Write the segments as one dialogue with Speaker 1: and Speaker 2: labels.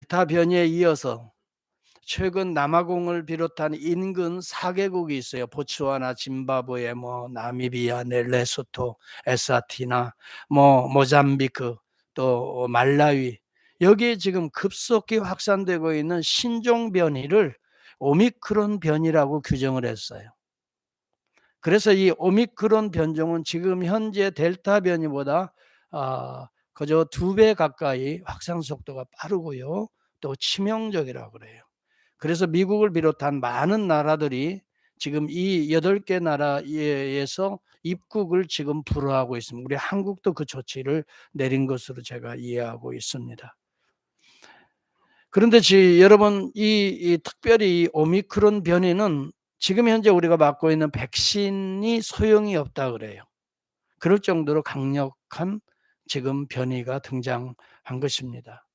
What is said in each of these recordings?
Speaker 1: 델타 변이에 이어서 최근 남아공을 비롯한 인근 4개국이 있어요. 보츠와나, 짐바브웨, 나미비아, 레소토, 에스와티나, 모잠비크, 또 말라위. 여기에 지금 급속히 확산되고 있는 신종 변이를 오미크론 변이라고 규정을 했어요. 그래서 이 오미크론 변종은 지금 현재 델타 변이보다 그저 2배 가까이 확산 속도가 빠르고요. 또 치명적이라고 그래요. 그래서 미국을 비롯한 많은 나라들이 지금 이 8개 나라에서 입국을 지금 불허하고 있습니다. 우리 한국도 그 조치를 내린 것으로 제가 이해하고 있습니다. 그런데 여러분, 특별히 이 오미크론 변이는 지금 현재 우리가 맞고 있는 백신이 소용이 없다 그래요. 그럴 정도로 강력한 지금 변이가 등장한 것입니다.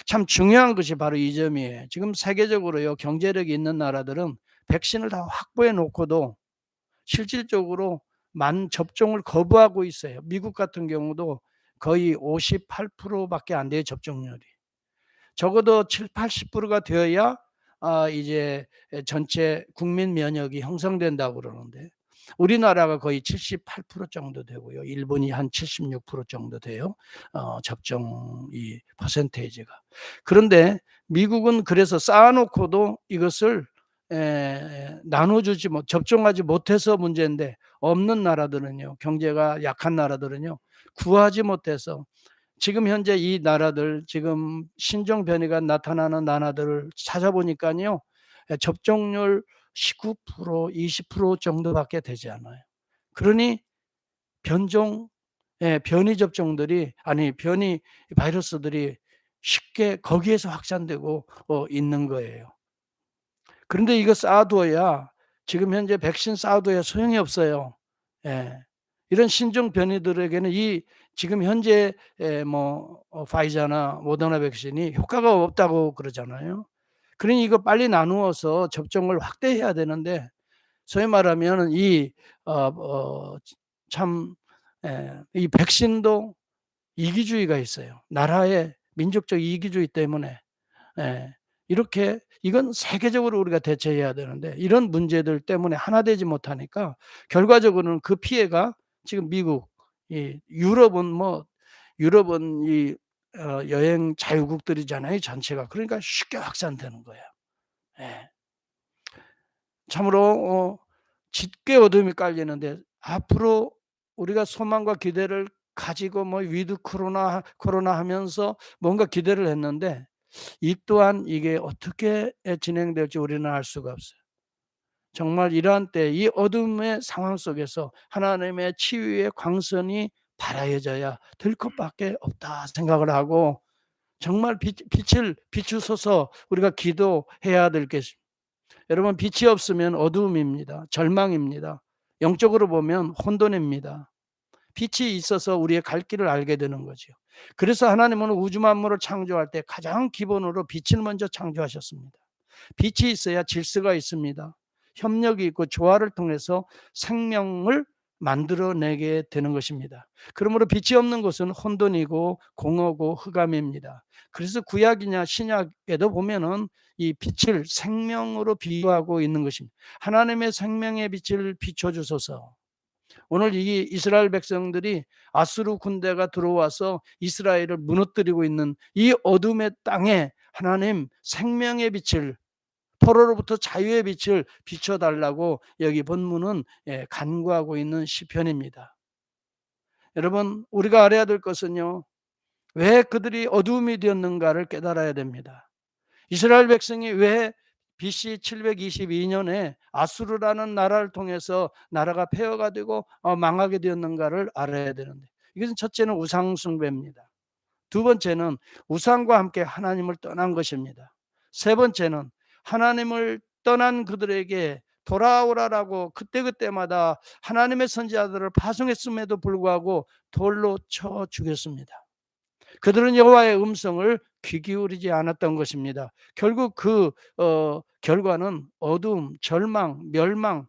Speaker 1: 참 중요한 것이 바로 이 점이에요. 지금 세계적으로요, 경제력이 있는 나라들은 백신을 다 확보해 놓고도 실질적으로 접종을 거부하고 있어요. 미국 같은 경우도 거의 58%밖에 안 돼요, 접종률이. 적어도 70~80%가 되어야 이제 전체 국민 면역이 형성된다고 그러는데, 우리나라가 거의 78% 정도 되고요. 일본이 한 76% 정도 돼요. 접종 이 퍼센테이지가. 그런데 미국은 그래서 쌓아놓고도 이것을 나눠주지 접종하지 못해서 문제인데, 없는 나라들은요, 경제가 약한 나라들은요, 구하지 못해서 지금 현재 이 나라들, 지금 신종 변이가 나타나는 나라들을 찾아보니까요, 접종률 19%, 20% 정도밖에 되지 않아요. 그러니 변이 접종들이, 변이 바이러스들이 쉽게 거기에서 확산되고 있는 거예요. 그런데 이거 쌓아두어야, 지금 현재 백신 쌓아둬야 소용이 없어요. 예. 이런 신종 변이들에게는 지금 현재 파이자나 모더나 백신이 효과가 없다고 그러잖아요. 그러니 이거 빨리 나누어서 접종을 확대해야 되는데, 소위 말하면 이 백신도 이기주의가 있어요. 나라의 민족적 이기주의 때문에. 예. 이건 세계적으로 우리가 대처해야 되는데, 이런 문제들 때문에 하나 되지 못하니까 결과적으로는 그 피해가 지금 미국, 유럽은 여행 자유국들이잖아요, 전체가. 그러니까 쉽게 확산되는 거예요. 예. 참으로 짙게 어둠이 깔리는데, 앞으로 우리가 소망과 기대를 가지고 위드 코로나 하면서 뭔가 기대를 했는데, 이 또한 이게 어떻게 진행될지 우리는 알 수가 없어요. 정말 이러한 때, 이 어둠의 상황 속에서 하나님의 치유의 광선이 발하여져야 될 것밖에 없다 생각을 하고, 정말 빛을 비추소서 우리가 기도해야 될 것입니다. 여러분, 빛이 없으면 어두움입니다. 절망입니다. 영적으로 보면 혼돈입니다. 빛이 있어서 우리의 갈 길을 알게 되는 거죠. 그래서 하나님은 우주 만물을 창조할 때 가장 기본으로 빛을 먼저 창조하셨습니다. 빛이 있어야 질서가 있습니다. 협력이 있고 조화를 통해서 생명을 만들어내게 되는 것입니다. 그러므로 빛이 없는 것은 혼돈이고 공허고 흑암입니다. 그래서 구약이냐 신약에도 보면은 이 빛을 생명으로 비유하고 있는 것입니다. 하나님의 생명의 빛을 비춰주소서. 오늘 이 이스라엘 백성들이 아수르 군대가 들어와서 이스라엘을 무너뜨리고 있는 이 어둠의 땅에 하나님 생명의 빛을, 포로로부터 자유의 빛을 비춰달라고 여기 본문은 간구하고 있는 시편입니다. 여러분, 우리가 알아야 될 것은요, 왜 그들이 어둠이 되었는가를 깨달아야 됩니다. 이스라엘 백성이 왜 BC 722년에 아수르라는 나라를 통해서 나라가 폐허가 되고 망하게 되었는가를 알아야 되는데, 이것은 첫째는 우상 숭배입니다. 두 번째는 우상과 함께 하나님을 떠난 것입니다. 세 번째는 하나님을 떠난 그들에게 돌아오라라고 그때그때마다 하나님의 선지자들을 파송했음에도 불구하고 돌로 쳐 죽였습니다. 그들은 여호와의 음성을 귀 기울이지 않았던 것입니다. 결국 결과는 어두움, 절망, 멸망.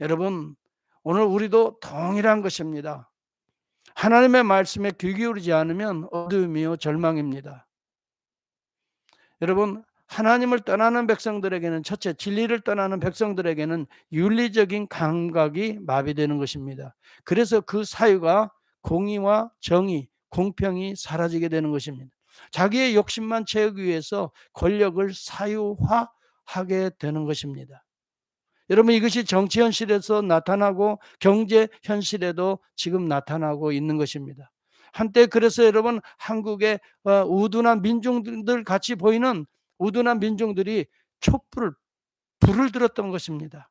Speaker 1: 여러분, 오늘 우리도 동일한 것입니다. 하나님의 말씀에 귀 기울이지 않으면 어두움이요 절망입니다. 여러분, 하나님을 떠나는 백성들에게는, 첫째, 진리를 떠나는 백성들에게는 윤리적인 감각이 마비되는 것입니다. 그래서 그 사유가 공의와 정의, 공평이 사라지게 되는 것입니다. 자기의 욕심만 채우기 위해서 권력을 사유화하게 되는 것입니다. 여러분, 이것이 정치 현실에서 나타나고 경제 현실에도 지금 나타나고 있는 것입니다. 한때 그래서 여러분, 한국의 우둔한 민중들 같이 보이는 우둔한 민중들이 불을 들었던 것입니다.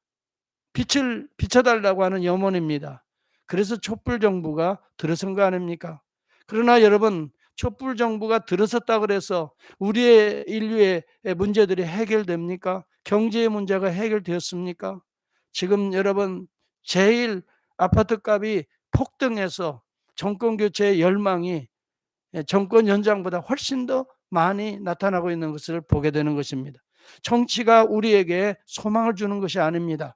Speaker 1: 빛을 비춰달라고 하는 염원입니다. 그래서 촛불 정부가 들어선 거 아닙니까? 그러나 여러분, 촛불 정부가 들어섰다 그래서 우리의 인류의 문제들이 해결됩니까? 경제의 문제가 해결되었습니까? 지금 여러분, 제일 아파트 값이 폭등해서 정권 교체의 열망이 정권 연장보다 훨씬 더 많이 나타나고 있는 것을 보게 되는 것입니다. 정치가 우리에게 소망을 주는 것이 아닙니다.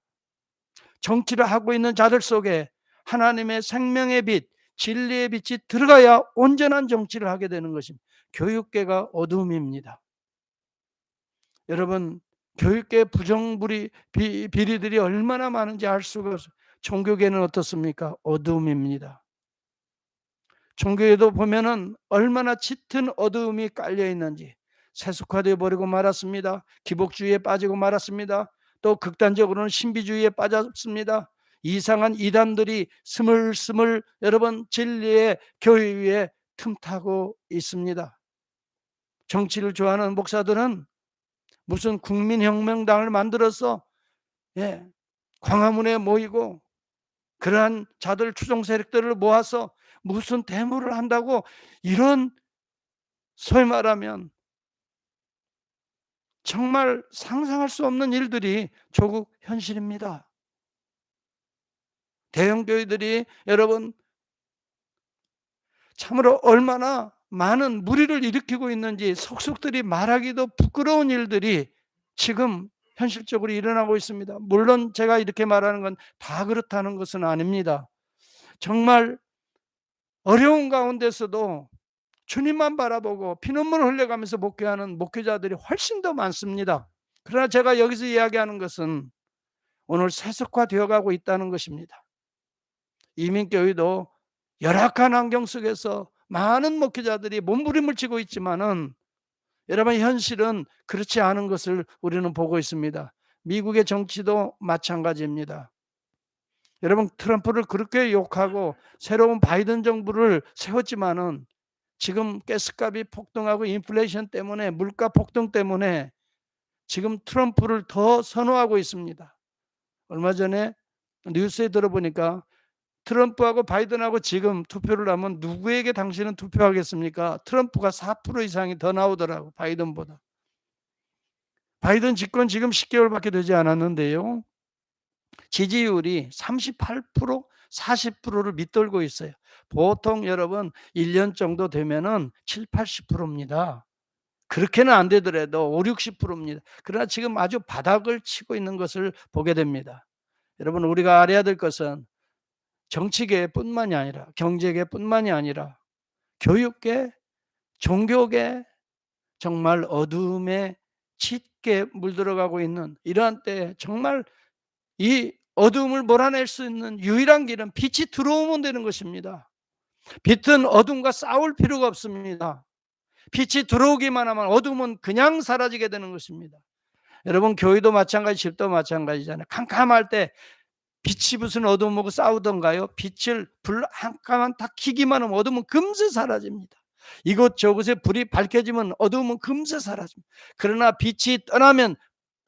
Speaker 1: 정치를 하고 있는 자들 속에 하나님의 생명의 빛, 진리의 빛이 들어가야 온전한 정치를 하게 되는 것입니다. 교육계가 어둠입니다. 여러분, 교육계 비리들이 얼마나 많은지 알 수가 없어요. 종교계는 어떻습니까? 어둠입니다. 종교에도 보면은 얼마나 짙은 어두움이 깔려 있는지, 세속화되어 버리고 말았습니다. 기복주의에 빠지고 말았습니다. 또 극단적으로는 신비주의에 빠졌습니다. 이상한 이단들이 스물스물 여러분 진리의 교회 위에 틈타고 있습니다. 정치를 좋아하는 목사들은 무슨 국민혁명당을 만들어서 광화문에 모이고 그러한 자들 추종 세력들을 모아서 무슨 데모를 한다고, 이런 소위 말하면 정말 상상할 수 없는 일들이 조국 현실입니다. 대형 교회들이 여러분 참으로 얼마나 많은 무리를 일으키고 있는지 속속들이 말하기도 부끄러운 일들이 지금 현실적으로 일어나고 있습니다. 물론 제가 이렇게 말하는 건 다 그렇다는 것은 아닙니다. 정말 어려운 가운데서도 주님만 바라보고 피눈물을 흘려가면서 목회하는 목회자들이 훨씬 더 많습니다. 그러나 제가 여기서 이야기하는 것은 오늘 세속화되어 가고 있다는 것입니다. 이민교회도 열악한 환경 속에서 많은 목회자들이 몸부림을 치고 있지만은 여러분, 현실은 그렇지 않은 것을 우리는 보고 있습니다. 미국의 정치도 마찬가지입니다. 여러분, 트럼프를 그렇게 욕하고 새로운 바이든 정부를 세웠지만은 지금 가스값이 폭등하고 인플레이션 때문에, 물가 폭등 때문에 지금 트럼프를 더 선호하고 있습니다. 얼마 전에 뉴스에 들어보니까 트럼프하고 바이든하고 지금 투표를 하면 누구에게 당신은 투표하겠습니까? 트럼프가 4% 이상이 더 나오더라고, 바이든보다. 바이든 집권 지금 10개월밖에 되지 않았는데요, 지지율이 38%, 40%를 밑돌고 있어요. 보통 여러분 1년 정도 되면은 7, 80%입니다. 그렇게는 안 되더라도 5, 60%입니다. 그러나 지금 아주 바닥을 치고 있는 것을 보게 됩니다. 여러분, 우리가 알아야 될 것은 정치계뿐만이 아니라 경제계뿐만이 아니라 교육계, 종교계, 정말 어둠에 짙게 물들어가고 있는 이러한 때에 정말 이 어둠을 몰아낼 수 있는 유일한 길은 빛이 들어오면 되는 것입니다. 빛은 어둠과 싸울 필요가 없습니다. 빛이 들어오기만 하면 어둠은 그냥 사라지게 되는 것입니다. 여러분, 교회도 마찬가지, 집도 마찬가지잖아요. 캄캄할 때 빛이 무슨 어둠하고 싸우던가요? 빛을 불 한 칸만 딱 켜기만 하면 어둠은 금세 사라집니다. 이곳저곳에 불이 밝혀지면 어둠은 금세 사라집니다. 그러나 빛이 떠나면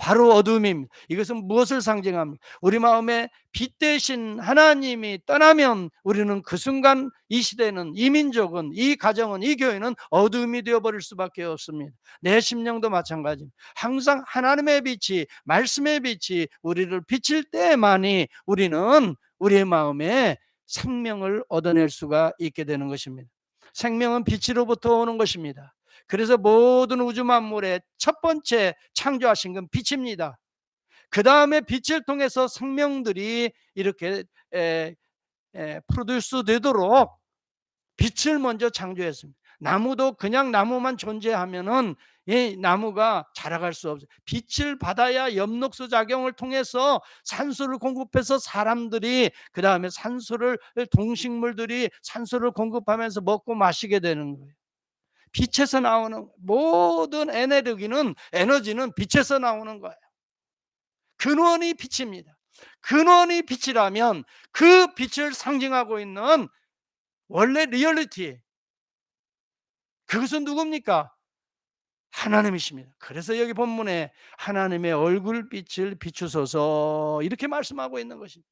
Speaker 1: 바로 어둠입니다. 이것은 무엇을 상징합니까? 우리 마음에 빛 대신 하나님이 떠나면 우리는 그 순간 이 시대는, 이 민족은, 이 가정은, 이 교회는 어둠이 되어버릴 수밖에 없습니다. 내 심령도 마찬가지입니다. 항상 하나님의 빛이, 말씀의 빛이 우리를 비칠 때만이 우리는 우리의 마음에 생명을 얻어낼 수가 있게 되는 것입니다. 생명은 빛으로부터 오는 것입니다. 그래서 모든 우주 만물의 첫 번째 창조하신 건 빛입니다. 그 다음에 빛을 통해서 생명들이 이렇게 프로듀스 되도록 빛을 먼저 창조했습니다. 나무도 그냥 나무만 존재하면은 이 나무가 자라갈 수 없어요. 빛을 받아야 엽록소 작용을 통해서 산소를 공급해서 사람들이, 그다음에 산소를, 동식물들이 산소를 공급하면서 먹고 마시게 되는 거예요. 빛에서 나오는 모든 에너지는 빛에서 나오는 거예요. 근원이 빛입니다. 근원이 빛이라면 그 빛을 상징하고 있는 원래 리얼리티, 그것은 누굽니까? 하나님이십니다. 그래서 여기 본문에 하나님의 얼굴빛을 비추소서 이렇게 말씀하고 있는 것입니다.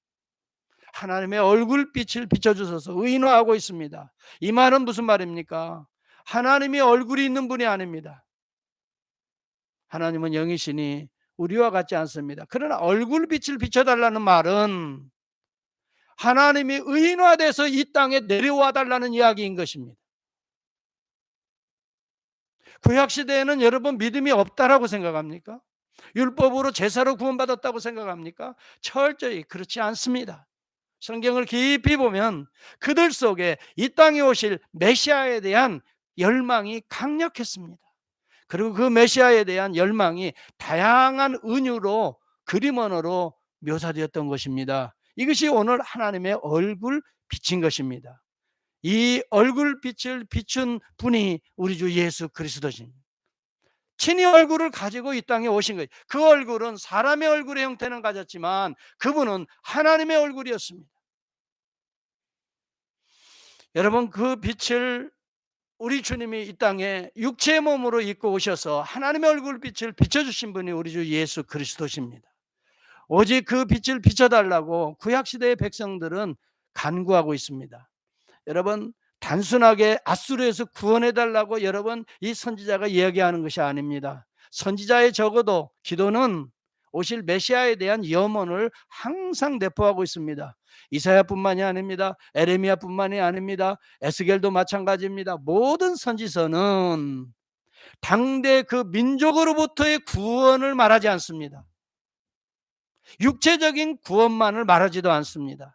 Speaker 1: 하나님의 얼굴빛을 비춰주소서 의인화하고 있습니다. 이 말은 무슨 말입니까? 하나님이 얼굴이 있는 분이 아닙니다. 하나님은 영이시니 우리와 같지 않습니다. 그러나 얼굴빛을 비춰달라는 말은 하나님이 의인화돼서 이 땅에 내려와 달라는 이야기인 것입니다. 구약시대에는 여러분 믿음이 없다라고 생각합니까? 율법으로 제사로 구원받았다고 생각합니까? 철저히 그렇지 않습니다. 성경을 깊이 보면 그들 속에 이 땅에 오실 메시아에 대한 열망이 강력했습니다. 그리고 그 메시아에 대한 열망이 다양한 은유로, 그림 언어로 묘사되었던 것입니다. 이것이 오늘 하나님의 얼굴 빛인 것입니다. 이 얼굴빛을 비춘 분이 우리 주 예수 그리스도십니다. 친히 얼굴을 가지고 이 땅에 오신 거예요. 그 얼굴은 사람의 얼굴의 형태는 가졌지만 그분은 하나님의 얼굴이었습니다. 여러분, 그 빛을 우리 주님이 이 땅에 육체의 몸으로 입고 오셔서 하나님의 얼굴빛을 비춰주신 분이 우리 주 예수 그리스도십니다. 오직 그 빛을 비춰달라고 구약시대의 백성들은 간구하고 있습니다. 여러분, 단순하게 앗수르에서 구원해달라고 여러분 이 선지자가 이야기하는 것이 아닙니다. 선지자의 적어도 기도는 오실 메시아에 대한 염원을 항상 내포하고 있습니다. 이사야뿐만이 아닙니다. 에레미야뿐만이 아닙니다. 에스겔도 마찬가지입니다. 모든 선지서는 당대 그 민족으로부터의 구원을 말하지 않습니다. 육체적인 구원만을 말하지도 않습니다.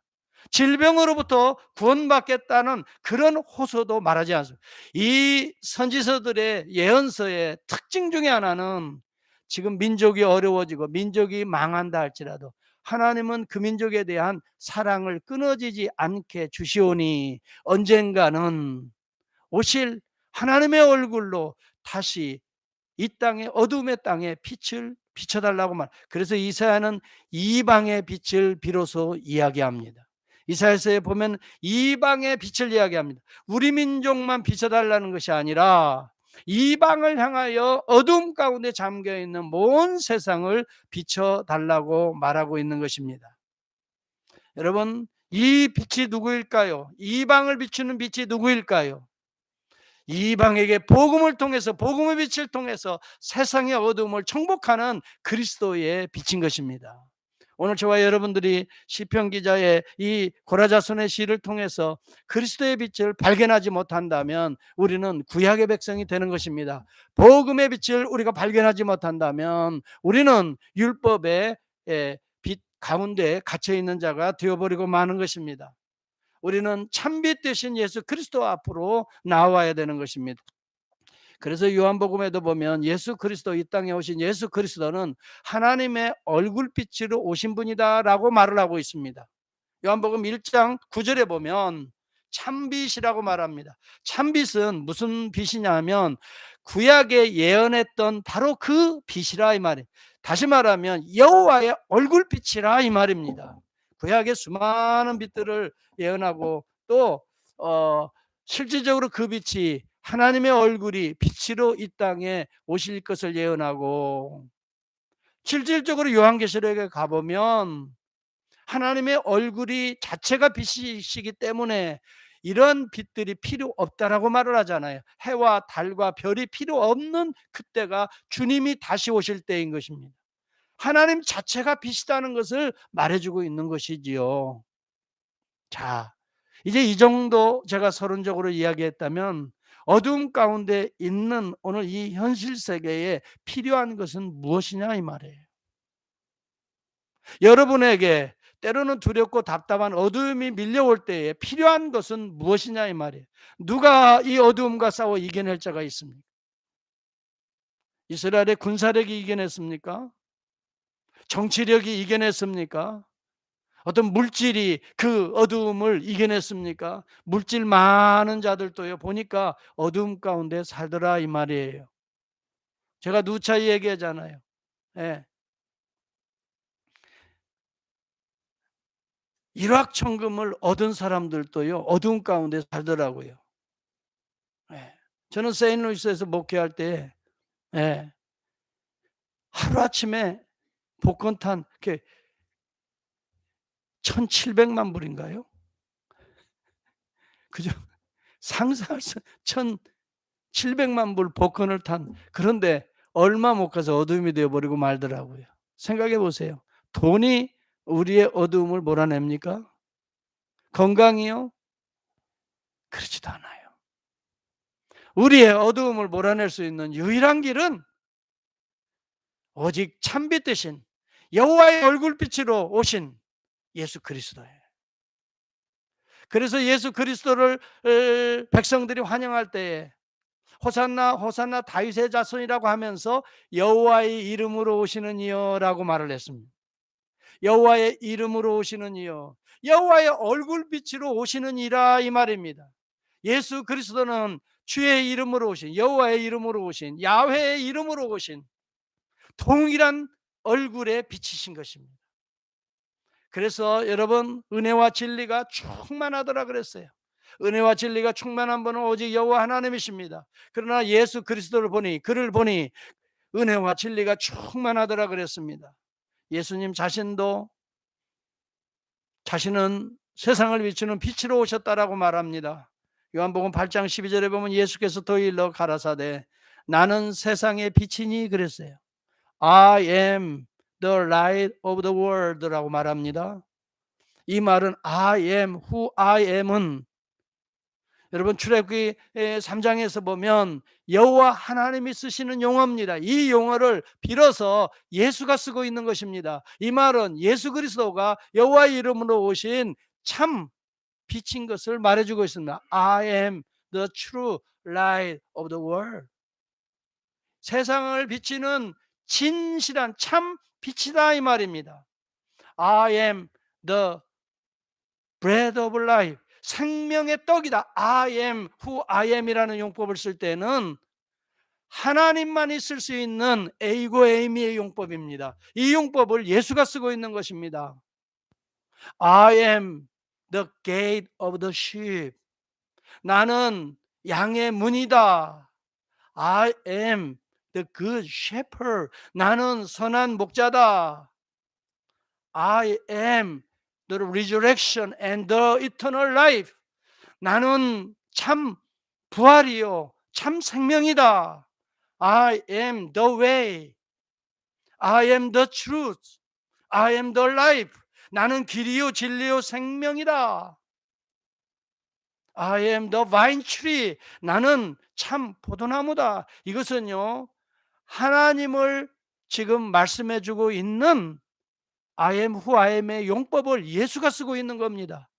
Speaker 1: 질병으로부터 구원받겠다는 그런 호소도 말하지 않습니다. 이 선지서들의 예언서의 특징 중에 하나는 지금 민족이 어려워지고 민족이 망한다 할지라도 하나님은 그 민족에 대한 사랑을 끊어지지 않게 주시오니 언젠가는 오실 하나님의 얼굴로 다시 이 땅에, 어둠의 땅에 빛을 비춰달라고 말. 그래서 이사야는 이방의 빛을 비로소 이야기합니다. 이사야서에 보면 이방의 빛을 이야기합니다. 우리 민족만 비춰달라는 것이 아니라 이방을 향하여 어둠 가운데 잠겨있는 온 세상을 비춰달라고 말하고 있는 것입니다. 여러분, 이 빛이 누구일까요? 이방을 비추는 빛이 누구일까요? 이방에게 복음을 통해서, 복음의 빛을 통해서 세상의 어둠을 정복하는 그리스도의 빛인 것입니다. 오늘 저와 여러분들이 시편 기자의 이 고라자손의 시를 통해서 그리스도의 빛을 발견하지 못한다면 우리는 구약의 백성이 되는 것입니다. 복음의 빛을 우리가 발견하지 못한다면 우리는 율법의 빛 가운데 갇혀 있는 자가 되어버리고 마는 것입니다. 우리는 참빛 되신 예수 그리스도 앞으로 나와야 되는 것입니다. 그래서 요한복음에도 보면 예수 그리스도, 이 땅에 오신 예수 그리스도는 하나님의 얼굴빛으로 오신 분이다라고 말을 하고 있습니다. 요한복음 1장 9절에 보면 참빛이라고 말합니다. 참빛은 무슨 빛이냐 하면 구약에 예언했던 바로 그 빛이라 이 말이에요. 다시 말하면 여호와의 얼굴빛이라 이 말입니다. 구약의 수많은 빛들을 예언하고 또 실질적으로 그 빛이 하나님의 얼굴이 빛으로 이 땅에 오실 것을 예언하고, 실질적으로 요한계시록에 가보면 하나님의 얼굴이 자체가 빛이시기 때문에 이런 빛들이 필요 없다라고 말을 하잖아요. 해와 달과 별이 필요 없는 그때가 주님이 다시 오실 때인 것입니다. 하나님 자체가 빛이라는 것을 말해주고 있는 것이지요. 자, 이제 이 정도 제가 서론적으로 이야기했다면 어두움 가운데 있는 오늘 이 현실 세계에 필요한 것은 무엇이냐 이 말이에요. 여러분에게 때로는 두렵고 답답한 어두움이 밀려올 때에 필요한 것은 무엇이냐 이 말이에요. 누가 이 어두움과 싸워 이겨낼 자가 있습니까? 이스라엘의 군사력이 이겨냈습니까? 정치력이 이겨냈습니까? 어떤 물질이 그 어두움을 이겨냈습니까? 물질 많은 자들도요 보니까 어두움 가운데 살더라 이 말이에요. 제가 누차 얘기하잖아요. 예. 일확천금을 얻은 사람들도요 어두움 가운데 살더라고요. 예. 저는 세인루이스에서 목회할 때 예. 하루아침에 복권탄 이렇게 1,700만 불인가요? 그죠? 상상할 수 1,700만 불 복권을 탄 그런데 얼마 못 가서 어둠이 되어 버리고 말더라고요. 생각해 보세요. 돈이 우리의 어두움을 몰아냅니까? 건강이요? 그렇지도 않아요. 우리의 어두움을 몰아낼 수 있는 유일한 길은 오직 참빛 대신 여호와의 얼굴빛으로 오신 예수 그리스도예요. 그래서 예수 그리스도를 백성들이 환영할 때에 호산나 호산나 다윗의 자손이라고 하면서 여호와의 이름으로 오시는 이여라고 말을 했습니다. 여호와의 이름으로 오시는 이여, 여호와의 얼굴빛으로 오시는 이라 이 말입니다. 예수 그리스도는 주의 이름으로 오신, 여호와의 이름으로 오신, 야훼의 이름으로 오신 동일한 얼굴의 빛이신 것입니다. 그래서 여러분 은혜와 진리가 충만하더라 그랬어요. 은혜와 진리가 충만한 분은 오직 여호와 하나님이십니다. 그러나 예수 그리스도를 보니, 그를 보니 은혜와 진리가 충만하더라 그랬습니다. 예수님 자신도 자신은 세상을 비추는 빛으로 오셨다라고 말합니다. 요한복음 8장 12절에 보면 예수께서 더 일러 가라사대 나는 세상의 빛이니 그랬어요. I am the light of the world라고 말합니다. 이 말은 I am who I am은 여러분 출애굽기 3장에서 보면 여호와 하나님이 쓰시는 용어입니다. 이 용어를 빌어서 예수가 쓰고 있는 것입니다. 이 말은 예수 그리스도가 여호와의 이름으로 오신 참 빛인 것을 말해주고 있습니다. I am the true light of the world. 세상을 비치는 진실한 참 빛이다 이 말입니다. I am the bread of life. 생명의 떡이다. I am who I am이라는 용법을 쓸 때는 하나님만이 쓸 수 있는 에이고 에이미의 용법입니다. 이 용법을 예수가 쓰고 있는 것입니다. I am the gate of the sheep. 나는 양의 문이다. I am the good shepherd. 나는 선한 목자다. I am the resurrection and the eternal life. 나는 참 부활이요 참 생명이다. I am the way. I am the truth. I am the life. 나는 길이요 진리요 생명이다. I am the vine tree. 나는 참 포도나무다. 이것은요 하나님을 지금 말씀해 주고 있는 I am who I am의 용법을 예수가 쓰고 있는 겁니다.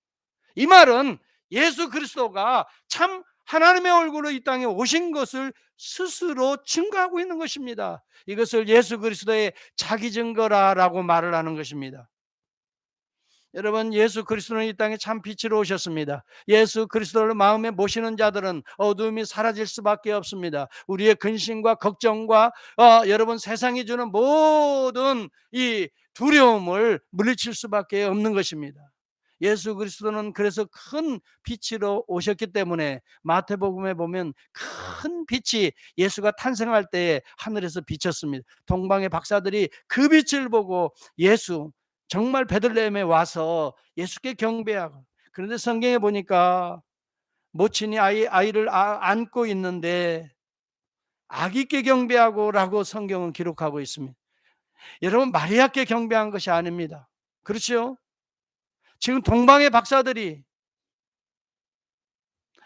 Speaker 1: 이 말은 예수 그리스도가 참 하나님의 얼굴로 이 땅에 오신 것을 스스로 증거하고 있는 것입니다. 이것을 예수 그리스도의 자기 증거라고 말을 하는 것입니다. 여러분 예수 그리스도는 이 땅에 참 빛으로 오셨습니다. 예수 그리스도를 마음에 모시는 자들은 어두움이 사라질 수밖에 없습니다. 우리의 근심과 걱정과 여러분 세상이 주는 모든 이 두려움을 물리칠 수밖에 없는 것입니다. 예수 그리스도는 그래서 큰 빛으로 오셨기 때문에 마태복음에 보면 큰 빛이 예수가 탄생할 때에 하늘에서 비쳤습니다. 동방의 박사들이 그 빛을 보고 예수 정말 베들레헴에 와서 예수께 경배하고, 그런데 성경에 보니까 모친이 아이를 안고 있는데 아기께 경배하고라고 성경은 기록하고 있습니다. 여러분 마리아께 경배한 것이 아닙니다. 그렇죠? 지금 동방의 박사들이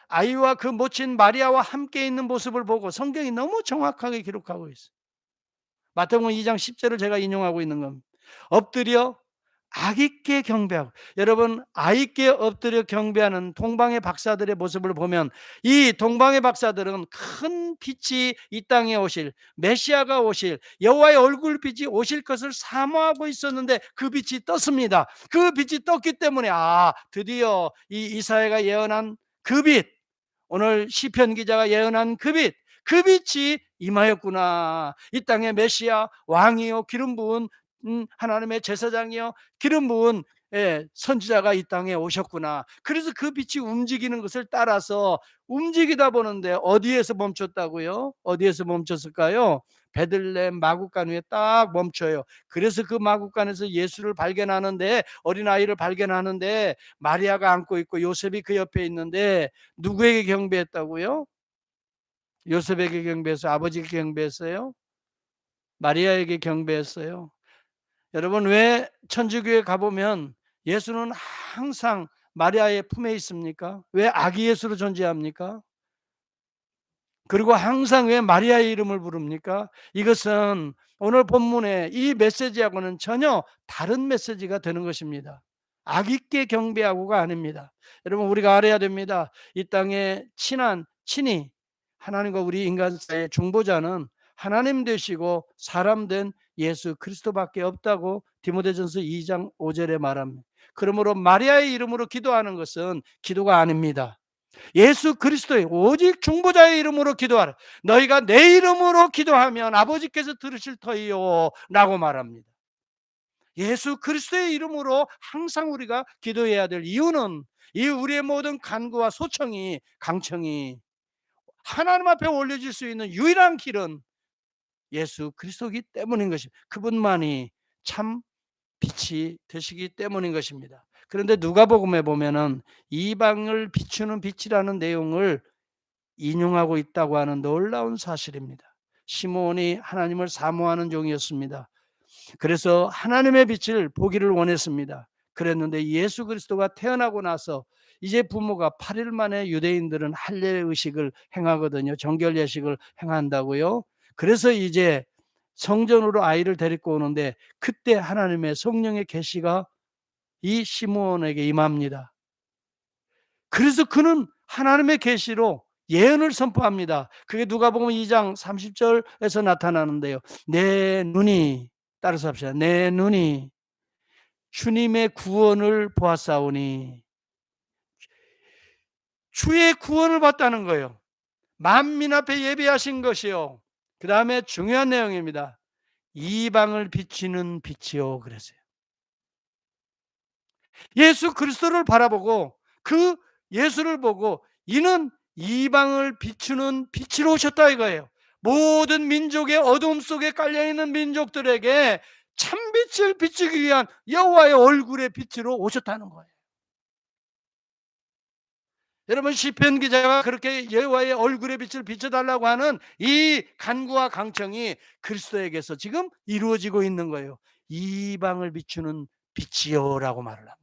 Speaker 1: 아이와 그 모친 마리아와 함께 있는 모습을 보고 성경이 너무 정확하게 기록하고 있어요. 마태복음 2장 10절을 제가 인용하고 있는 겁니다. 엎드려 악 있게 경배하고, 여러분 악 있게 엎드려 경배하는 동방의 박사들의 모습을 보면, 이 동방의 박사들은 큰 빛이 이 땅에 오실 메시아가 오실 여호와의 얼굴빛이 오실 것을 사모하고 있었는데 그 빛이 떴습니다. 그 빛이 떴기 때문에 드디어 이 이사야가 예언한 그 빛, 오늘 시편 기자가 예언한 그 빛, 그 빛이 임하였구나. 이 땅에 메시아 왕이요 기름 부은 하나님의 제사장이요 기름 부은 선지자가 이 땅에 오셨구나. 그래서 그 빛이 움직이는 것을 따라서 움직이다 보는데 어디에서 멈췄다고요? 어디에서 멈췄을까요? 베들레헴 마구간 위에 딱 멈춰요. 그래서 그 마구간에서 예수를 발견하는데, 어린아이를 발견하는데, 마리아가 안고 있고 요셉이 그 옆에 있는데 누구에게 경배했다고요? 요셉에게 경배했어요? 아버지에게 경배했어요? 마리아에게 경배했어요. 여러분, 왜 천주교에 가보면 예수는 항상 마리아의 품에 있습니까? 왜 아기 예수로 존재합니까? 그리고 항상 왜 마리아의 이름을 부릅니까? 이것은 오늘 본문의 이 메시지하고는 전혀 다른 메시지가 되는 것입니다. 악 있게 경배하고가 아닙니다. 여러분, 우리가 알아야 됩니다. 이 땅에 친히 하나님과 우리 인간 사이의 중보자는 하나님 되시고 사람 된 예수 그리스도밖에 없다고 디모데전서 2장 5절에 말합니다. 그러므로 마리아의 이름으로 기도하는 것은 기도가 아닙니다. 예수 그리스도의 오직 중보자의 이름으로 기도하라. 너희가 내 이름으로 기도하면 아버지께서 들으실 터이요 라고 말합니다. 예수 그리스도의 이름으로 항상 우리가 기도해야 될 이유는, 이 우리의 모든 간구와 소청이, 강청이 하나님 앞에 올려질 수 있는 유일한 길은 예수 그리스도이기 때문인 것입니다. 그분만이 참 빛이 되시기 때문인 것입니다. 그런데 누가복음에 보면은 이방을 비추는 빛이라는 내용을 인용하고 있다고 하는 놀라운 사실입니다. 시므온이 하나님을 사모하는 종이었습니다. 그래서 하나님의 빛을 보기를 원했습니다. 그랬는데 예수 그리스도가 태어나고 나서 이제 부모가 8일 만에 유대인들은 할례 의식을 행하거든요. 정결 예식을 행한다고요. 그래서 이제 성전으로 아이를 데리고 오는데 그때 하나님의 성령의 계시가 이 시므온에게 임합니다. 그래서 그는 하나님의 계시로 예언을 선포합니다. 그게 누가복음 2장 30절에서 나타나는데요. 내 눈이, 따라서 합시다. 내 눈이 주님의 구원을 보았사오니. 주의 구원을 봤다는 거예요. 만민 앞에 예비하신 것이요. 그 다음에 중요한 내용입니다. 이방을 비치는 빛이요 그랬어요. 예수 그리스도를 바라보고 그 예수를 보고 이는 이방을 비추는 빛으로 오셨다 이거예요. 모든 민족의 어둠 속에 깔려있는 민족들에게 참빛을 비추기 위한 여호와의 얼굴의 빛으로 오셨다는 거예요. 여러분, 시편 기자가 그렇게 여호와의 얼굴의 빛을 비춰달라고 하는 이 간구와 강청이 그리스도에게서 지금 이루어지고 있는 거예요. 이방을 비추는 빛이요라고 말을 합니다.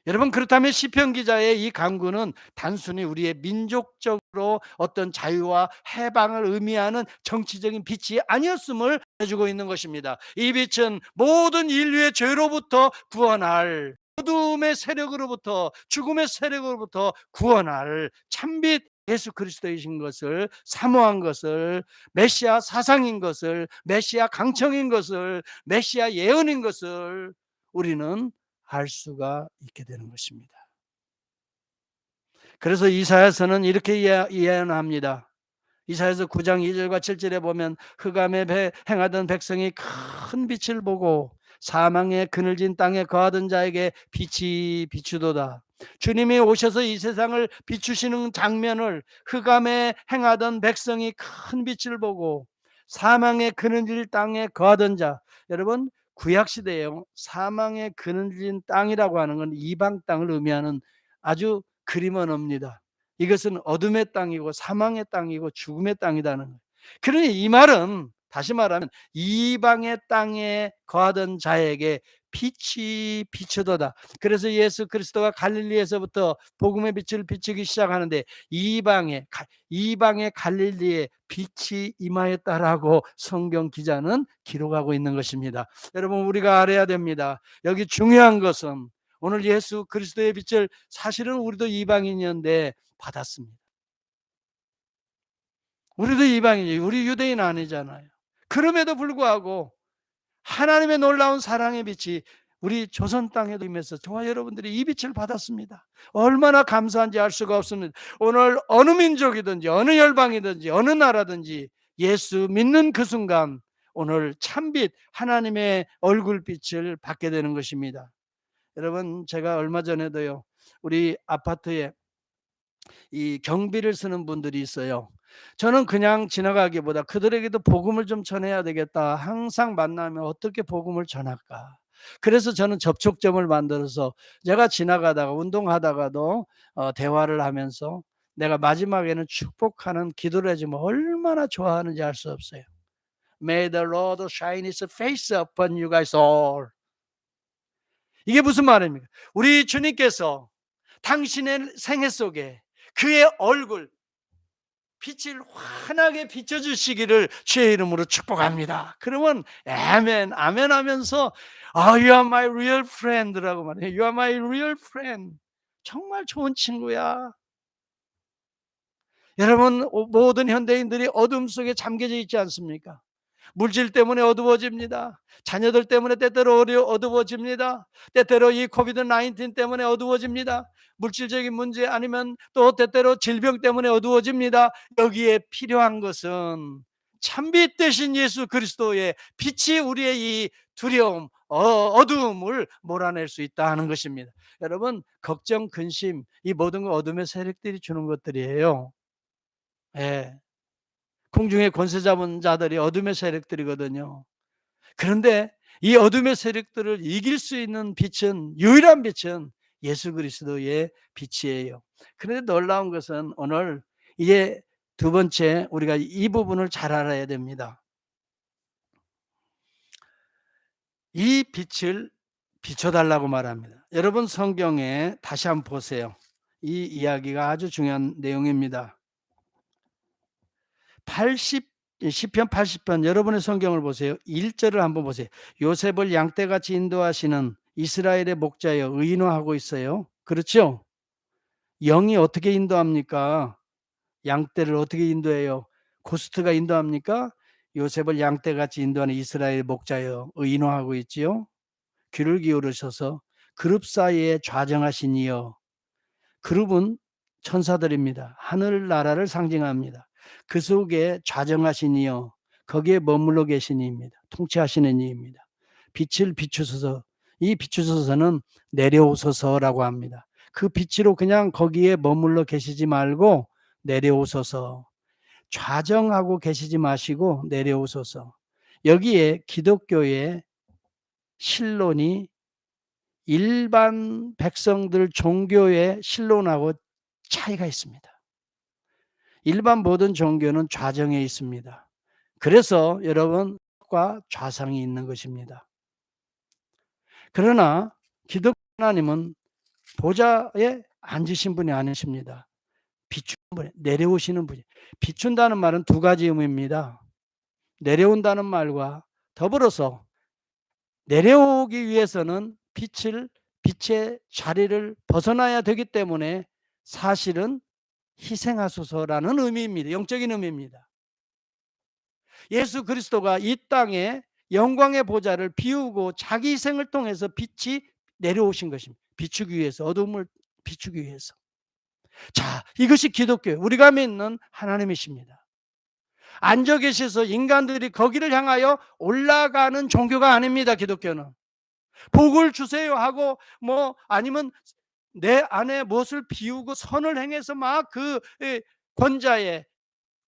Speaker 1: 여러분, 그렇다면 시편 기자의 이 강구는 단순히 우리의 민족적으로 어떤 자유와 해방을 의미하는 정치적인 빛이 아니었음을 해주고 있는 것입니다. 이 빛은 모든 인류의 죄로부터 구원할, 어둠의 세력으로부터, 죽음의 세력으로부터 구원할 참빛 예수 그리스도이신 것을, 사모한 것을, 메시아 사상인 것을, 메시아 강청인 것을, 메시아 예언인 것을 우리는 알 수가 있게 되는 것입니다. 그래서 이사야서는 이렇게 예언합니다. 이사야서 9장 2절과 7절에 보면 흑암에 행하던 백성이 큰 빛을 보고 사망의 그늘진 땅에 거하던 자에게 빛이 비추도다. 주님이 오셔서 이 세상을 비추시는 장면을, 흑암에 행하던 백성이 큰 빛을 보고 사망의 그늘진 땅에 거하던 자, 여러분 구약시대에요, 사망의 그늘진 땅이라고 하는 건 이방 땅을 의미하는 아주 그림은 없니다. 이것은 어둠의 땅이고 사망의 땅이고 죽음의 땅이라는 거예요. 그러니 이 말은, 다시 말하면 이방의 땅에 거하던 자에게 빛이 비추도다. 그래서 예수 그리스도가 갈릴리에서부터 복음의 빛을 비추기 시작하는데 이방의 갈릴리에 빛이 임하였다라고 성경 기자는 기록하고 있는 것입니다. 여러분, 우리가 알아야 됩니다. 여기 중요한 것은 오늘 예수 그리스도의 빛을 사실은 우리도 이방인이었는데 받았습니다. 우리도 이방인이, 우리 유대인 아니잖아요. 그럼에도 불구하고 하나님의 놀라운 사랑의 빛이 우리 조선 땅에도 임해서 저와 여러분들이 이 빛을 받았습니다. 얼마나 감사한지 알 수가 없습니다. 오늘 어느 민족이든지 어느 열방이든지 어느 나라든지 예수 믿는 그 순간 오늘 참빛 하나님의 얼굴빛을 받게 되는 것입니다. 여러분, 제가 얼마 전에도요, 우리 아파트에 이 경비를 쓰는 분들이 있어요. 저는 그냥 지나가기보다 그들에게도 복음을 좀 전해야 되겠다. 항상 만나면 어떻게 복음을 전할까? 그래서 저는 접촉점을 만들어서 제가 지나가다가 운동하다가도 대화를 하면서 내가 마지막에는 축복하는 기도를 해주면 얼마나 좋아하는지 알 수 없어요. May the Lord shine His face upon you guys all. 이게 무슨 말입니까? 우리 주님께서 당신의 생애 속에 그의 얼굴 빛을 환하게 비춰주시기를 주의 이름으로 축복합니다. 그러면 아멘 아멘 하면서 You are my real friend라고 말해요. You are my real friend. 정말 좋은 친구야. 여러분, 모든 현대인들이 어둠 속에 잠겨져 있지 않습니까? 물질 때문에 어두워집니다. 자녀들 때문에 때때로 어두워집니다. 때때로 이 코비드 19 때문에 어두워집니다. 물질적인 문제 아니면 또 때때로 질병 때문에 어두워집니다. 여기에 필요한 것은 참빛 되신 예수 그리스도의 빛이 우리의 이 두려움, 어두움을 몰아낼 수 있다 하는 것입니다. 여러분, 걱정, 근심, 이 모든 건 어둠의 세력들이 주는 것들이에요. 예. 공중의 권세 잡은 자들이 어둠의 세력들이거든요. 그런데 이 어둠의 세력들을 이길 수 있는 빛은, 유일한 빛은 예수 그리스도의 빛이에요. 그런데 놀라운 것은 오늘 이제 두 번째, 우리가 이 부분을 잘 알아야 됩니다. 이 빛을 비춰달라고 말합니다. 여러분, 성경에 다시 한번 보세요. 이 이야기가 아주 중요한 내용입니다. 시편 80편 여러분의 성경을 보세요. 1절을 한번 보세요. 요셉을 양떼같이 인도하시는 이스라엘의 목자여 의인화하고 있어요. 그렇죠? 영이 어떻게 인도합니까? 양떼를 어떻게 인도해요? 고스트가 인도합니까? 요셉을 양떼같이 인도하는 이스라엘 목자여 의인화하고 있지요. 귀를 기울이셔서 그룹 사이에 좌정하신 이여. 그룹은 천사들입니다. 하늘나라를 상징합니다. 그 속에 좌정하신 이여, 거기에 머물러 계신 이입니다. 통치하시는 이입니다. 빛을 비추소서, 이 비추소서는 내려오소서라고 합니다. 그 빛으로 그냥 거기에 머물러 계시지 말고 내려오소서, 좌정하고 계시지 마시고 내려오소서. 여기에 기독교의 신론이 일반 백성들 종교의 신론하고 차이가 있습니다. 일반 모든 종교는 좌정에 있습니다. 그래서 여러분, 과 좌상이 있는 것입니다. 그러나 기독 하나님은 보좌에 앉으신 분이 아니십니다. 비추는 분, 내려오시는 분이. 비춘다는 말은 두 가지 의미입니다. 내려온다는 말과 더불어서 내려오기 위해서는 빛의 자리를 벗어나야 되기 때문에 사실은 희생하소서라는 의미입니다. 영적인 의미입니다. 예수 그리스도가 이 땅에 영광의 보좌를 비우고 자기 희생을 통해서 빛이 내려오신 것입니다. 비추기 위해서, 어둠을 비추기 위해서. 자, 이것이 기독교예요. 우리가 믿는 하나님이십니다. 앉아 계셔서 인간들이 거기를 향하여 올라가는 종교가 아닙니다. 기독교는 복을 주세요 하고 아니면 내 안에 무엇을 비우고 선을 행해서 막 그 권자에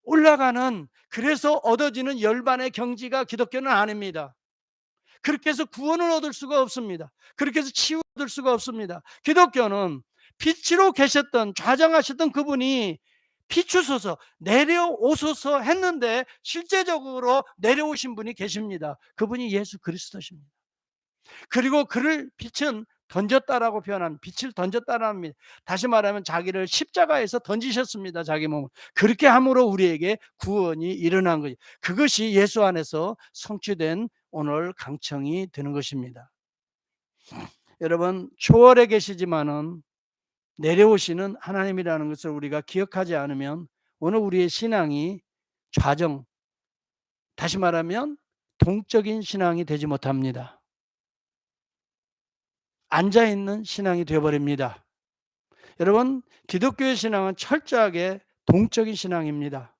Speaker 1: 올라가는, 그래서 얻어지는 열반의 경지가 기독교는 아닙니다. 그렇게 해서 구원을 얻을 수가 없습니다. 그렇게 해서 치유를 얻을 수가 없습니다. 기독교는 빛으로 계셨던, 좌정하셨던 그분이 비추소서, 내려오소서 했는데 실제적으로 내려오신 분이 계십니다. 그분이 예수 그리스도십니다. 그리고 그를 빛은 던졌다라고 표현합니다. 빛을 던졌다라는 합니다. 다시 말하면 자기를 십자가에서 던지셨습니다. 자기 몸을. 그렇게 함으로 우리에게 구원이 일어난 거죠. 그것이 예수 안에서 성취된 오늘 강청이 되는 것입니다. 여러분, 초월에 계시지만은 내려오시는 하나님이라는 것을 우리가 기억하지 않으면 오늘 우리의 신앙이 좌정, 다시 말하면 동적인 신앙이 되지 못합니다. 앉아있는 신앙이 되어버립니다. 여러분, 기독교의 신앙은 철저하게 동적인 신앙입니다.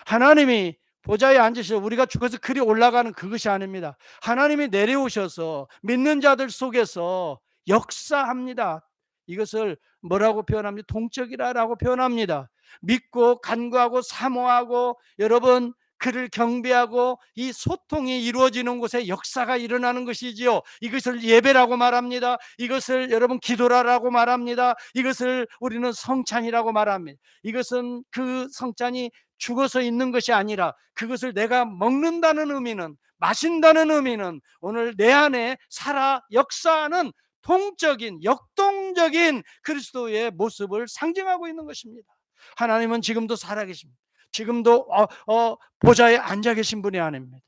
Speaker 1: 하나님이 보좌에 앉으셔서 우리가 죽어서 그리 올라가는 그것이 아닙니다. 하나님이 내려오셔서 믿는 자들 속에서 역사합니다. 이것을 뭐라고 표현합니까? 동적이라고 표현합니다. 믿고 간구하고 사모하고 여러분 그를 경배하고 이 소통이 이루어지는 곳에 역사가 일어나는 것이지요. 이것을 예배라고 말합니다. 이것을 여러분 기도라고 말합니다. 이것을 우리는 성찬이라고 말합니다. 이것은 그 성찬이 죽어서 있는 것이 아니라 그것을 내가 먹는다는 의미는, 마신다는 의미는 오늘 내 안에 살아 역사하는 통적인 역동적인 그리스도의 모습을 상징하고 있는 것입니다. 하나님은 지금도 살아계십니다. 지금도 보좌에 앉아 계신 분이 아닙니다.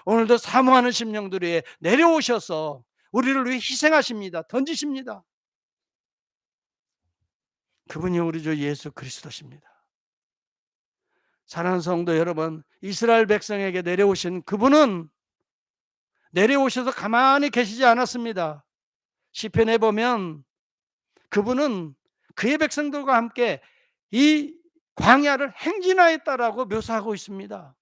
Speaker 1: 오늘도 사모하는 심령들이 내려오셔서 우리를 위해 희생하십니다. 던지십니다. 그분이 우리 주 예수 그리스도십니다. 사랑하는 성도 여러분, 이스라엘 백성에게 내려오신 그분은 내려오셔서 가만히 계시지 않았습니다. 시편에 보면 그분은 그의 백성들과 함께 이 광야를 행진하였다라고 묘사하고 있습니다.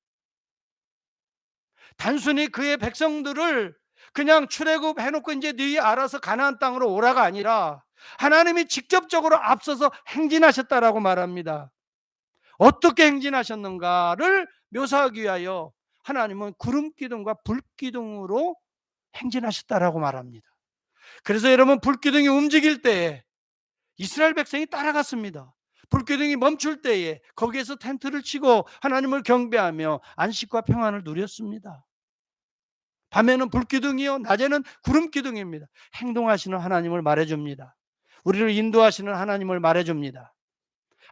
Speaker 1: 단순히 그의 백성들을 그냥 출애굽해놓고 이제 너희 알아서 가나안 땅으로 오라가 아니라 하나님이 직접적으로 앞서서 행진하셨다라고 말합니다. 어떻게 행진하셨는가를 묘사하기 위하여 하나님은 구름기둥과 불기둥으로 행진하셨다라고 말합니다. 그래서 여러분, 불기둥이 움직일 때에 이스라엘 백성이 따라갔습니다. 불기둥이 멈출 때에 거기에서 텐트를 치고 하나님을 경배하며 안식과 평안을 누렸습니다. 밤에는 불기둥이요, 낮에는 구름기둥입니다. 행동하시는 하나님을 말해줍니다. 우리를 인도하시는 하나님을 말해줍니다.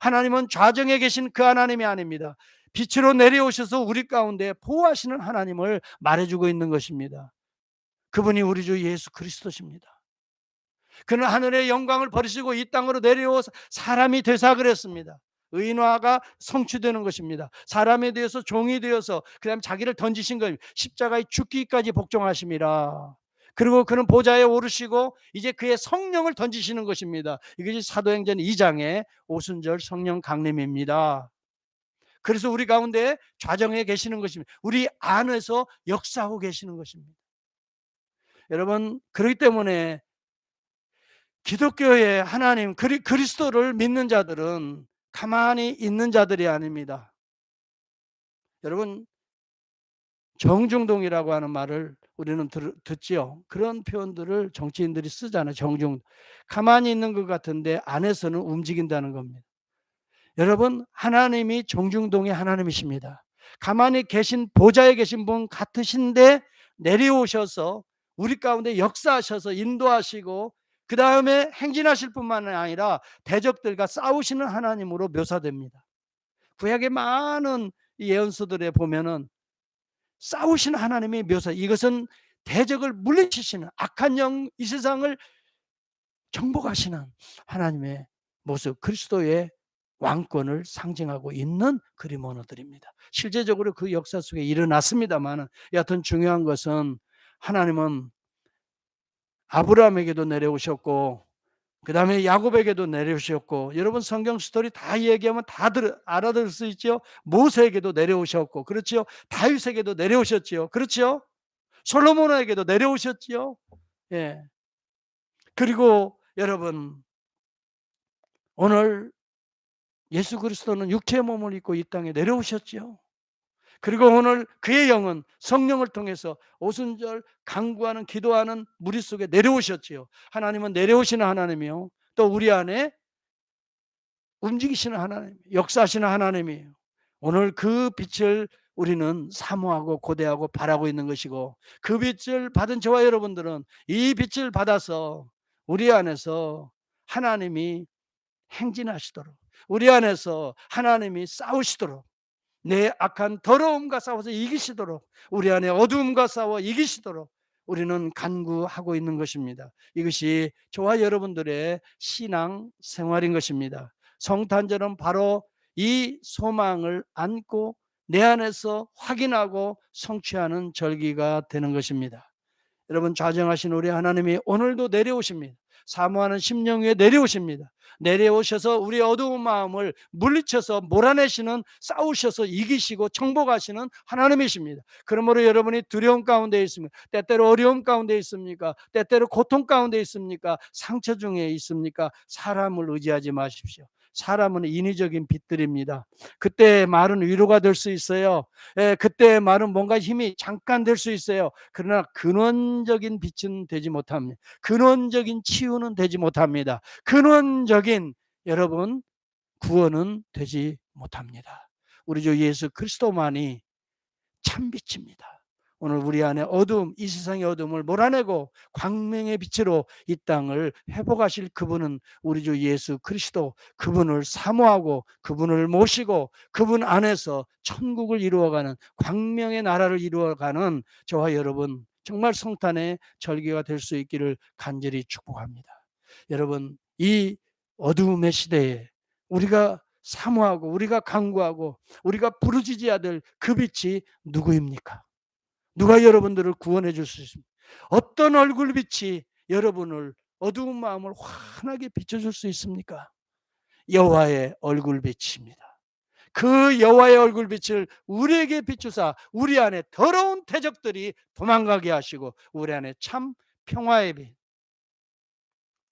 Speaker 1: 하나님은 좌정에 계신 그 하나님이 아닙니다. 빛으로 내려오셔서 우리 가운데 보호하시는 하나님을 말해주고 있는 것입니다. 그분이 우리 주 예수 그리스도십니다. 그는 하늘의 영광을 버리시고 이 땅으로 내려오사 사람이 되사 그랬습니다. 의인화가 성취되는 것입니다. 사람에 대해서 종이 되어서 그다음 자기를 던지신 겁니다. 십자가에 죽기까지 복종하심이라. 그리고 그는 보좌에 오르시고 이제 그의 성령을 던지시는 것입니다. 이것이 사도행전 2장의 오순절 성령 강림입니다. 그래서 우리 가운데 좌정에 계시는 것입니다. 우리 안에서 역사하고 계시는 것입니다. 여러분, 그렇기 때문에 기독교의 하나님 그리스도를 믿는 자들은 가만히 있는 자들이 아닙니다. 여러분, 정중동이라고 하는 말을 우리는 듣지요. 그런 표현들을 정치인들이 쓰잖아요. 가만히 있는 것 같은데 안에서는 움직인다는 겁니다. 여러분, 하나님이 정중동의 하나님이십니다. 가만히 계신 보좌에 계신 분 같으신데 내려오셔서 우리 가운데 역사하셔서 인도하시고 그 다음에 행진하실 뿐만 아니라 대적들과 싸우시는 하나님으로 묘사됩니다. 구약의 많은 예언서들에 보면은 싸우시는 하나님의 묘사, 이것은 대적을 물리치시는 악한 영, 이 세상을 정복하시는 하나님의 모습, 그리스도의 왕권을 상징하고 있는 그림 언어들입니다. 실제적으로 그 역사 속에 일어났습니다만 여하튼 중요한 것은 하나님은 아브라함에게도 내려오셨고 그 다음에 야곱에게도 내려오셨고, 여러분 성경 스토리 다 얘기하면 다 알아들을 수 있죠. 모세에게도 내려오셨고, 그렇죠. 다윗에게도 내려오셨지요. 그렇죠. 솔로몬에게도 내려오셨지요. 예. 그리고 여러분, 오늘 예수 그리스도는 육체의 몸을 입고 이 땅에 내려오셨지요. 그리고 오늘 그의 영은 성령을 통해서 오순절 간구하는 기도하는 무리 속에 내려오셨지요. 하나님은 내려오시는 하나님이요, 또 우리 안에 움직이시는 하나님, 역사하시는 하나님이에요. 오늘 그 빛을 우리는 사모하고 고대하고 바라고 있는 것이고, 그 빛을 받은 저와 여러분들은 이 빛을 받아서 우리 안에서 하나님이 행진하시도록, 우리 안에서 하나님이 싸우시도록, 내 악한 더러움과 싸워서 이기시도록, 우리 안에 어두움과 싸워 이기시도록 우리는 간구하고 있는 것입니다. 이것이 저와 여러분들의 신앙 생활인 것입니다. 성탄절은 바로 이 소망을 안고 내 안에서 확인하고 성취하는 절기가 되는 것입니다. 여러분, 좌정하신 우리 하나님이 오늘도 내려오십니다. 사모하는 심령 위에 내려오십니다. 내려오셔서 우리 어두운 마음을 물리쳐서 몰아내시는, 싸우셔서 이기시고 정복하시는 하나님이십니다. 그러므로 여러분이 두려움 가운데 있습니까? 때때로 어려움 가운데 있습니까? 때때로 고통 가운데 있습니까? 상처 중에 있습니까? 사람을 의지하지 마십시오. 사람은 인위적인 빛들입니다. 그때의 말은 위로가 될 수 있어요. 그때의 말은 뭔가 힘이 잠깐 될 수 있어요. 그러나 근원적인 빛은 되지 못합니다. 근원적인 치유는 되지 못합니다. 근원적인 여러분 구원은 되지 못합니다. 우리 주 예수 그리스도만이 참빛입니다. 오늘 우리 안에 어두움, 이 세상의 어두움을 몰아내고 광명의 빛으로 이 땅을 회복하실 그분은 우리 주 예수 그리스도, 그분을 사모하고 그분을 모시고 그분 안에서 천국을 이루어가는, 광명의 나라를 이루어가는 저와 여러분 정말 성탄의 절기가 될 수 있기를 간절히 축복합니다. 여러분, 이 어두움의 시대에 우리가 사모하고 우리가 간구하고 우리가 부르짖어야 될 그 빛이 누구입니까? 누가 여러분들을 구원해 줄 수 있습니까? 어떤 얼굴빛이 여러분을, 어두운 마음을 환하게 비춰줄 수 있습니까? 여호와의 얼굴빛입니다. 그 여호와의 얼굴빛을 우리에게 비추사 우리 안에 더러운 태적들이 도망가게 하시고 우리 안에 참 평화의 빛,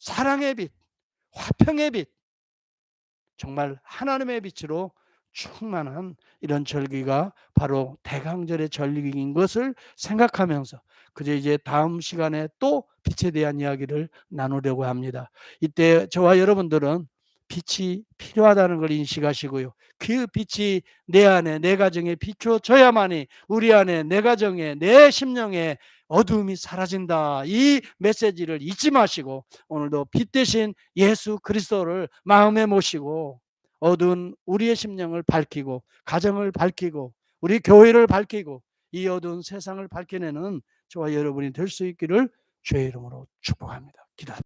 Speaker 1: 사랑의 빛, 화평의 빛, 정말 하나님의 빛으로 충만한 이런 절기가 바로 대강절의 절기인 것을 생각하면서 그저 이제 다음 시간에 또 빛에 대한 이야기를 나누려고 합니다. 이때 저와 여러분들은 빛이 필요하다는 걸 인식하시고요. 그 빛이 내 안에, 내 가정에 비춰져야만이 우리 안에, 내 가정에, 내 심령에 어두움이 사라진다. 이 메시지를 잊지 마시고 오늘도 빛 대신 예수 그리스도를 마음에 모시고 어두운 우리의 심령을 밝히고 가정을 밝히고 우리 교회를 밝히고 이 어두운 세상을 밝혀내는 저와 여러분이 될 수 있기를 주의 이름으로 축복합니다. 기도합니다.